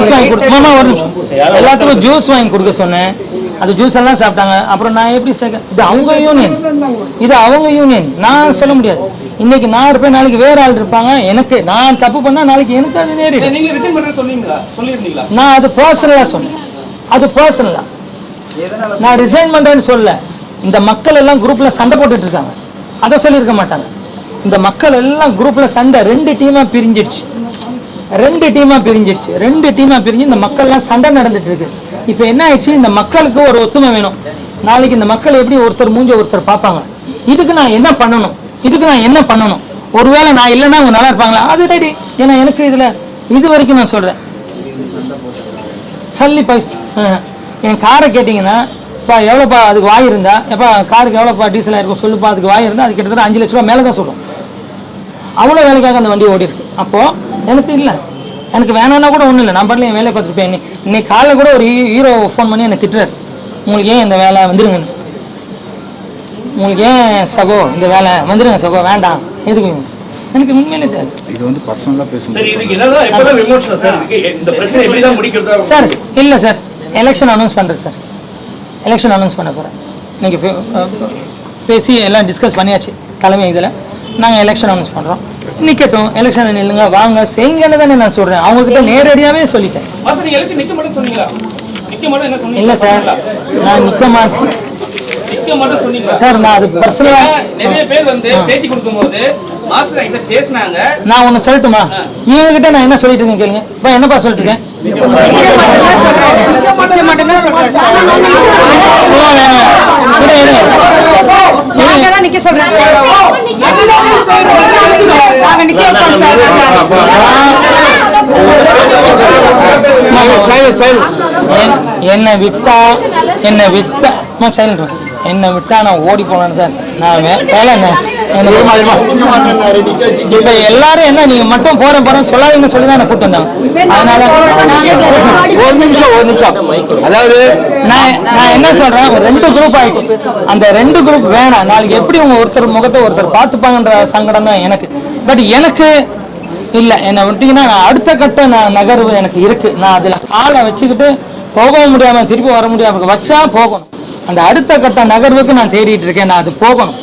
Juice வாங்கி கொடுத்து ஒரு நிமிஷம் எல்லாத்துக்கும் ஜூஸ் வாங்கி கொடுக்க சொன்னேன். அது ஜூஸ் எல்லாம் சாப்பிட்டாங்க. அப்புறம் நான் எப்படி இது அவங்க யூனியன், இது அவங்க யூனியன், நான் சொல்ல முடியாது. இன்னைக்கு நான் இருப்பேன், நாளைக்கு வேற ஆள் இருப்பாங்க. எனக்கு நான் தப்பு பண்ணா நாளைக்கு எனக்கு அது நேரிடும். நான் அது பர்சனலா சொன்னேன், அது பர்சனலா நான் ரிசைன் பண்றேன்னு சொல்ல. இந்த மக்கள் எல்லாம் குரூப்ல சண்டை போட்டுட்டு இருக்காங்க, அதை சொல்லியிருக்க மாட்டாங்க. இந்த மக்கள் எல்லாம் குரூப்ல சண்டை, ரெண்டு டீமா பிரிஞ்சிடுச்சு இந்த மக்கள் எல்லாம் சண்டை நடந்துட்டு இருக்கு. இப்ப என்ன ஆயிடுச்சு, இந்த மக்களுக்கு ஒரு ஒத்துமை வேணும். நாளைக்கு இந்த மக்கள் எப்படி ஒருத்தர் மூஞ்ச ஒருத்தர் பார்ப்பாங்க. இதுக்கு நான் என்ன பண்ணணும், ஒருவேளை நான் இல்லைன்னா அவங்க நல்லா இருப்பாங்களா, அது ரெடி. ஏன்னா எனக்கு இதுல இது வரைக்கும் நான் சொல்றேன், சல்லி பைஸ் என் காரை கேட்டீங்கன்னா இப்போ எவ்வளோப்பா அதுக்கு வாய் இருந்தா, எப்போ காருக்கு எவ்வளோப்பா டீசல் ஆயிருக்கும் சொல்லுப்பா, அதுக்கு வாய் இருந்தால் அது கிட்டத்தட்ட 5 லட்ச ரூபா மேலே தான் சொல்லும். அவ்வளோ வேலைக்காக அந்த வண்டி ஓடி இருக்கு. அப்போது எனக்கு வேணான்னா கூட ஒன்றும் இல்லை, நான் பாட்டில் என் வேலையை பார்த்துருப்பேன். இன்னைக்கு காலையில் கூட ஒரு ஹீரோ ஃபோன் பண்ணி என்னை திட்டுறாரு, உங்களுக்கு ஏன் இந்த வேலை வந்துருங்கன்னு, உங்களுக்கு ஏன் சகோ இந்த வேலை வந்துருங்க சகோ, வேண்டாம் எதுக்கு. எனக்கு உண்மையிலே தெரியாது. இது வந்து பர்சனலாக பேசும்போது சார் இல்லை சார், எலெக்ஷன் அனௌன்ஸ் பண்ணுறேன் சார், எலெக்ஷன் அனௌன்ஸ் பண்ண போகிறேன். இன்னைக்கு பேசி எல்லாம் டிஸ்கஸ் பண்ணியாச்சு தலைமை இதில். நாங்கள் எலெக்ஷன் அனௌன்ஸ் பண்ணுறோம். நிற்கட்டும், எலெக்ஷன் நில்லுங்க, வாங்க செய்யுங்கன்னு தானே நான் சொல்கிறேன். அவங்கக்கிட்ட நேரடியாகவே சொல்லிட்டேன். இல்லை சார், நான் நிற்க மாட்டேன் சார். நான் அது பர்சனலா நிறைய பேர் வந்து பேட்டி கொடுக்கும்போது பேசினாங்க. நான் ஒன்னு சொல்லட்டுமா, இவங்க கிட்ட நான் என்ன சொல்லிட்டு இருக்கேன் கேளுங்க. இப்போ என்னப்பா சொல்லிட்டு இருக்கேன், என்னை விட்டா நான் ஓடி போலான்னு தான் இருக்கேன். நான் வேலை இப்ப எல்லாரும் என்ன நீங்க மட்டும் போறேன்னு சொல்லாதீங்கன்னு சொல்லி தான் என்ன கூட்டு வந்தாங்க. அதனால ஒரு நிமிஷம் அதாவது நான் என்ன சொல்றேன், 2 குரூப் ஆயிடுச்சு. அந்த 2 குரூப் வேணாம். நாளைக்கு எப்படி உங்க ஒருத்தர் முகத்தை ஒருத்தர் பார்த்துப்பாங்கன்ற சங்கடம் தான் எனக்கு. பட் எனக்கு இல்லை, என்னை விட்டீங்கன்னா நான் அடுத்த கட்ட நகர்வு எனக்கு இருக்கு. நான் அதுல ஆளை வச்சுக்கிட்டு போகவும் முடியாம திருப்பி வர முடியாம வச்சா போகணும். அந்த அடுத்த கட்ட நகர்வுக்கு நான் தேடிட்டு இருக்கேன். நான் அது போகணும்.